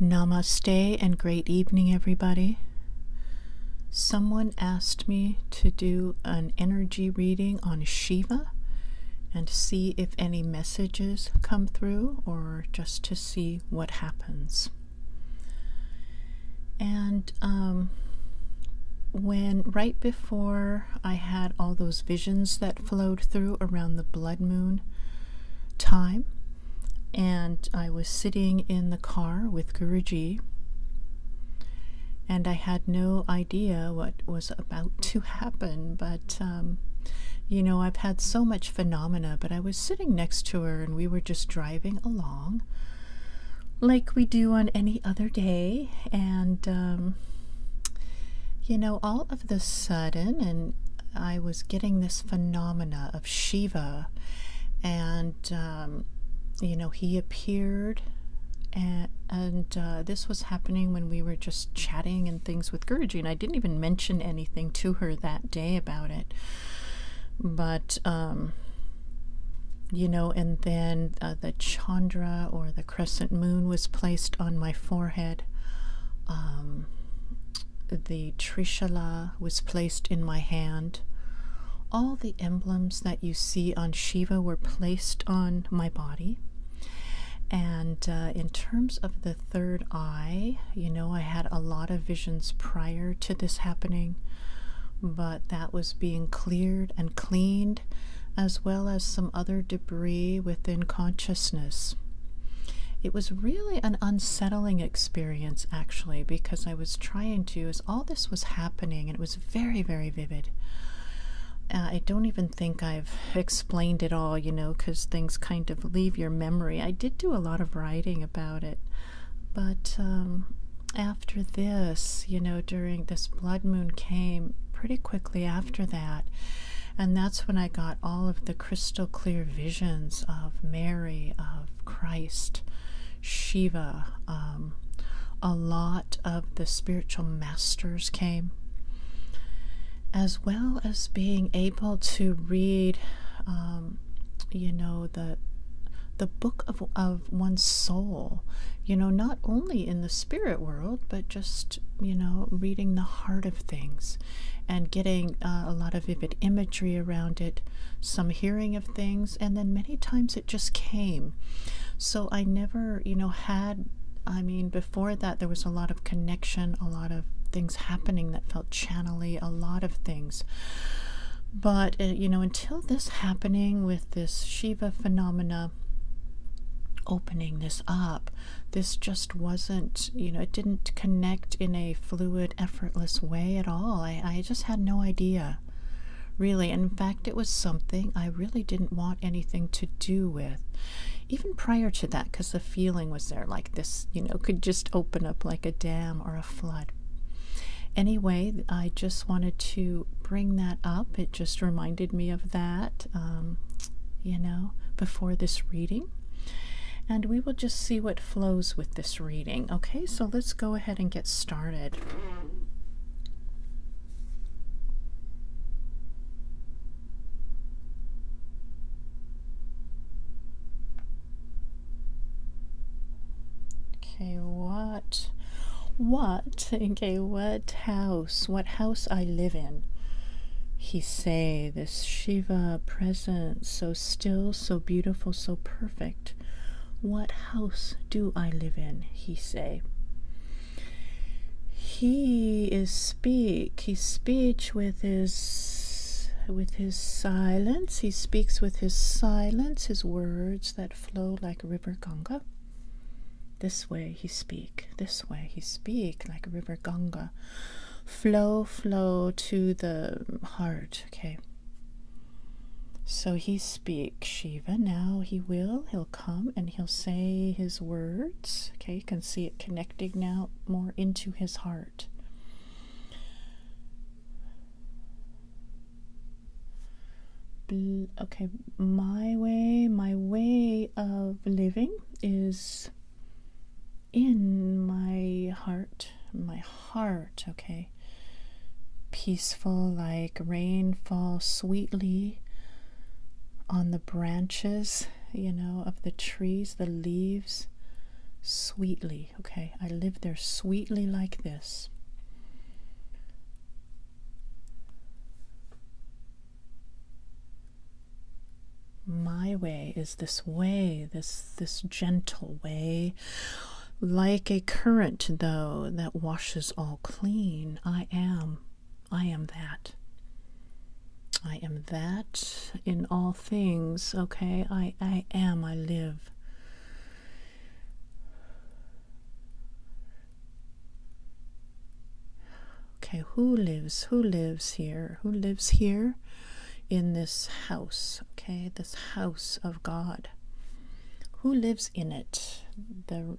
Namaste and great evening, everybody. Someone asked me to do an energy reading on Shiva and see if any messages come through or just to see what happens. And right before I had all those visions that flowed through around the blood moon time, and I was sitting in the car with Guruji, and I had no idea what was about to happen, but I've had so much phenomena, but I was sitting next to her and we were just driving along like we do on any other day, and all of the sudden, and I was getting this phenomena of Shiva, and he appeared, and this was happening when we were just chatting and things with Guruji, and I didn't even mention anything to her that day about it. But, and then the Chandra, or the crescent moon, was placed on my forehead. The Trishula was placed in my hand. All the emblems that you see on Shiva were placed on my body. And in terms of the third eye, I had a lot of visions prior to this happening, but that was being cleared and cleaned, as well as some other debris within consciousness. It was really an unsettling experience, actually, because I was trying to, as all this was happening, and it was very, very vivid. I don't even think I've explained it all, because things kind of leave your memory. I did do a lot of writing about it, but after this, during this blood moon came pretty quickly after that, and that's when I got all of the crystal clear visions of Mary, of Christ, Shiva. A lot of the spiritual masters came, as well as being able to read, the book of one's soul, not only in the spirit world, but just, reading the heart of things and getting a lot of vivid imagery around it, some hearing of things, and then many times it just came. So I never, before that there was a lot of connection, a lot of things happening that felt channely, a lot of things. But, until this happening with this Shiva phenomena, opening this up, this just wasn't, it didn't connect in a fluid, effortless way at all. I just had no idea, really. And in fact, it was something I really didn't want anything to do with, even prior to that, because the feeling was there, like this, could just open up like a dam or a flood. Anyway, I just wanted to bring that up. It just reminded me of that, before this reading. And we will just see what flows with this reading. Okay, so let's go ahead and get started. Okay, what house I live in? He say, this Shiva presence, so still, so beautiful, so perfect. What house do I live in? He say. He speech with his silence. He speaks with his silence, his words that flow like river Ganga. This way he speak, like river Ganga. Flow to the heart, okay? So he speaks, Shiva, now he'll come and he'll say his words, okay? You can see it connecting now more into his heart. Okay, my way of living is in my heart, okay? Peaceful, like rain falls sweetly on the branches, of the trees, the leaves sweetly, okay? I live there sweetly like this. My way is this way, this gentle way, like a current, though, that washes all clean. I am that. I am that in all things, okay? I live. Okay, who lives here? Who lives here in this house, okay? This house of God. Who lives in it? The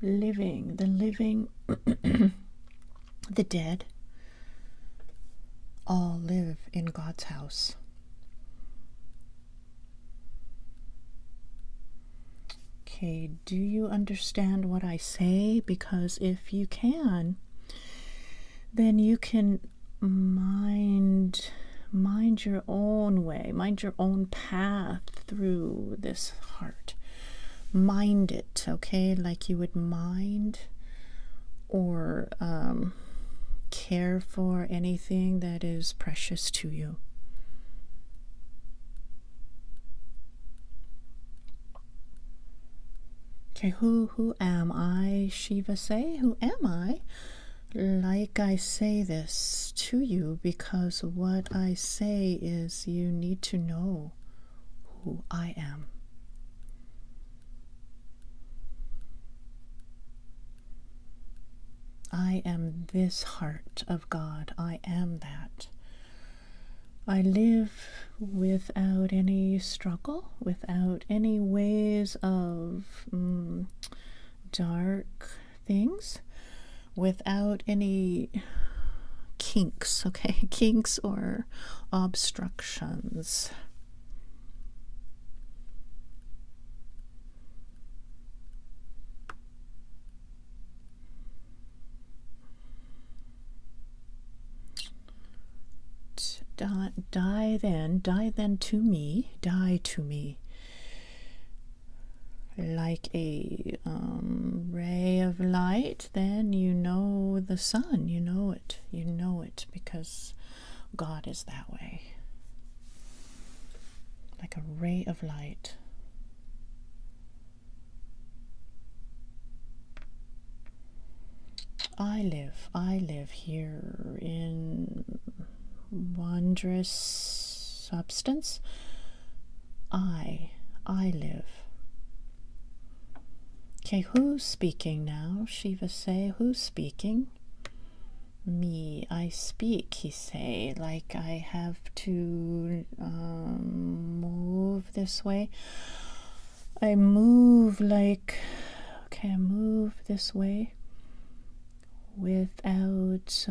living, the dead, all live in God's house. Okay, do you understand what I say? Because if you can, then you can mind your own way, mind your own path through this heart. Mind it, okay, like you would mind or care for anything that is precious to you. Okay, who am I, Shiva say? Who am I? Like I say this to you because what I say is you need to know who I am. I am this heart of God. I am that. I live without any struggle, without any ways of dark things, without any kinks, okay? Kinks or obstructions. Die then to me, die to me. Like a ray of light, then you know the sun, you know it because God is that way. Like a ray of light. I live here in wondrous substance. I live. Okay, who's speaking now? Shiva say, who's speaking? Me, I speak, he say, like I have to move this way. I move like, okay, I move this way without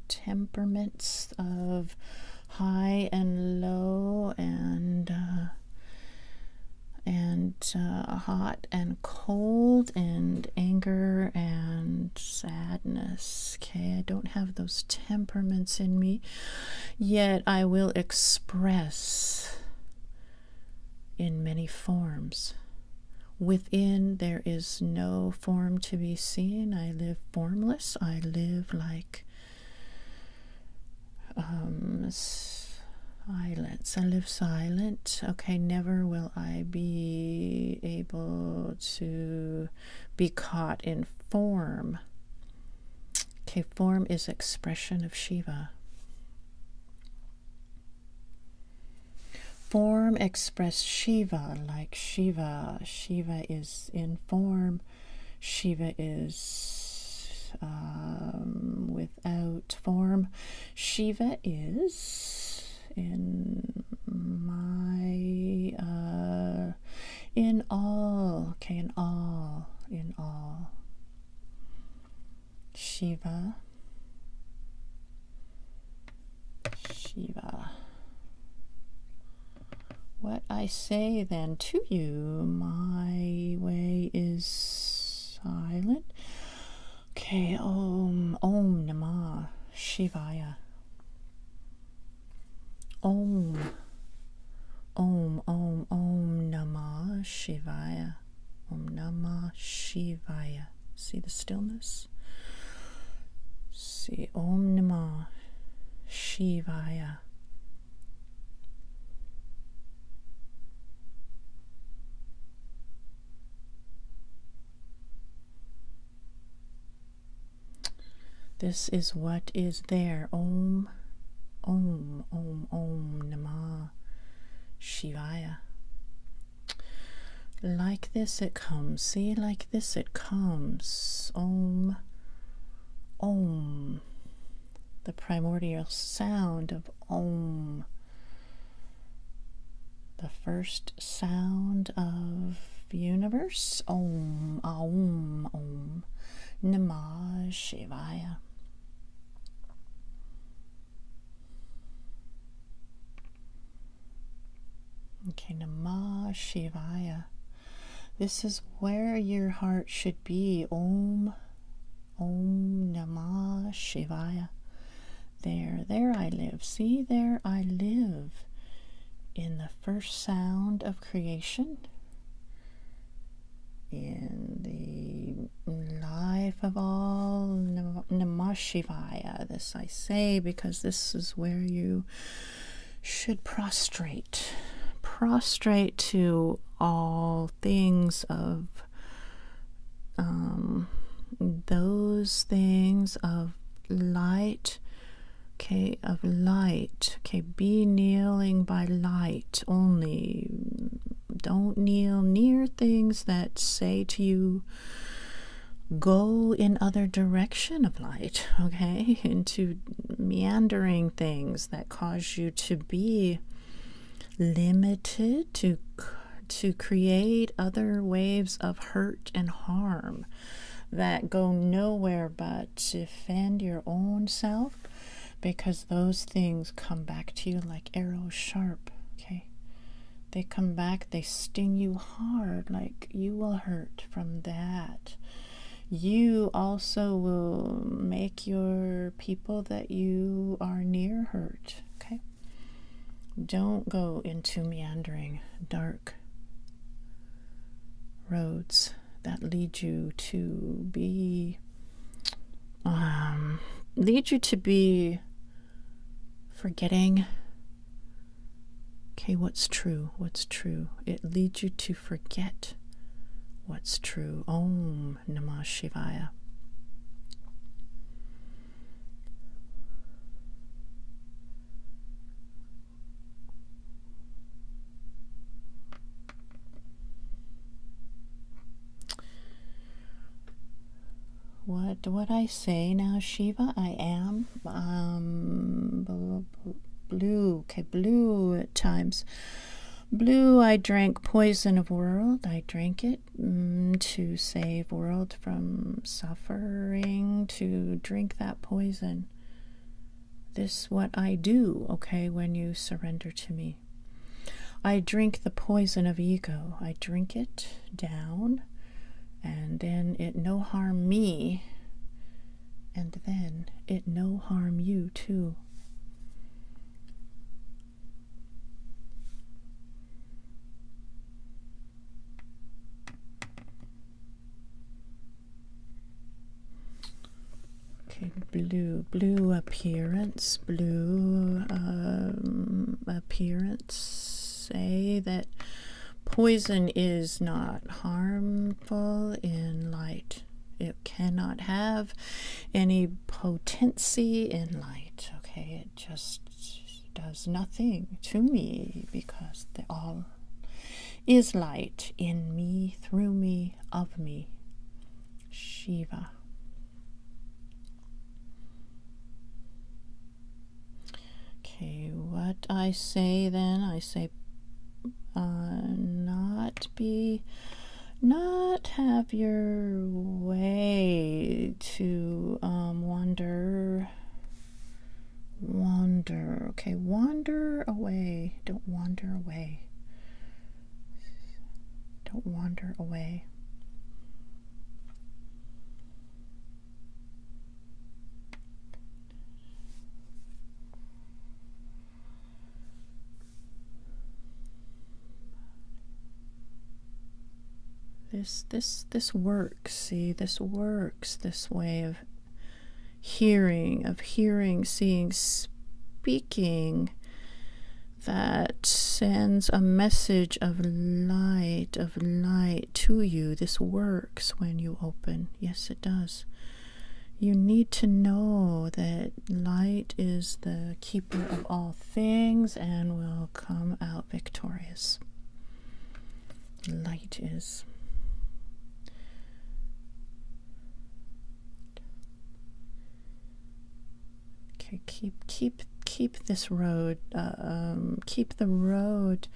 temperaments of high and low and hot and cold and anger and sadness. Okay, I don't have those temperaments in me, yet I will express in many forms. Within there is no form to be seen. I live formless. I live like silence. I live silent. Okay, never will I be able to be caught in form. Okay, form is expression of Shiva. Form express Shiva like Shiva. Shiva is in form. Shiva is without form. Shiva is in my in all. Okay, in all. Shiva. What I say then to you, my way is silent. Okay, Om Namah Shivaya. Om Shivaya. Om Namah Shivaya. See the stillness? See Om Namah Shivaya. This is what is there. Om, Om, Om, Om Namah Shivaya. Like this it comes. See, like this it comes. Om, Om. The primordial sound of Om. The first sound of the universe. Om, Aum, Om. Namah Shivaya. Okay, Namah Shivaya. This is where your heart should be. Om, Om Namah Shivaya. There I live. See, there I live in the first sound of creation, in the life of all. Namah Shivaya. This I say because this is where you should prostrate to all things of those things of light. Okay, of light. Okay, be kneeling by light only. Don't kneel near things that say to you, go in other direction of light, okay? Into meandering things that cause you to be limited, to create other waves of hurt and harm that go nowhere but to offend your own self, because those things come back to you like arrows sharp, okay? They come back, they sting you hard, like you will hurt from that. You also will make your people that you are near hurt, okay? Don't go into meandering, dark roads that lead you to be, forgetting, okay, what's true. It leads you to forget what's true. Om Namah Shivaya. What I say now, Shiva, I am blue. Okay, blue at times. Blue, I drank poison of world. I drank it to save world from suffering, to drink that poison. This what I do, okay, when you surrender to me. I drink the poison of ego. I drink it down, and then it no harm me, and then it no harm you too. Okay, blue appearance, say that poison is not harmful in light. It cannot have any potency in light, okay? It just does nothing to me, because all is light in me, through me, of me. Shiva. Okay, what I say then, I say not have your way to wander, okay, wander away, don't wander away, don't wander away. This works. See, this works. This way of hearing, seeing, speaking, that sends a message of light to you. This works when you open. Yes, it does. You need to know that light is the keeper of all things and will come out victorious. Light is. Okay, keep this road. Keep the road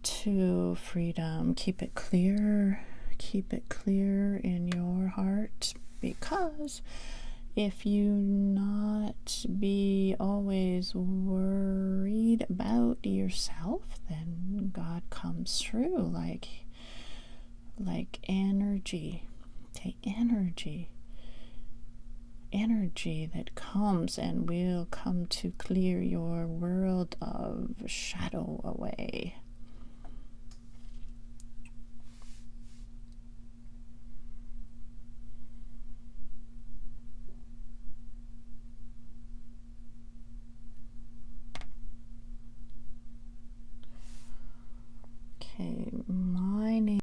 to freedom. Keep it clear. Keep it clear in your heart, because if you not be always worried about yourself, then God comes through like energy. Okay, energy that comes and will come to clear your world of shadow away.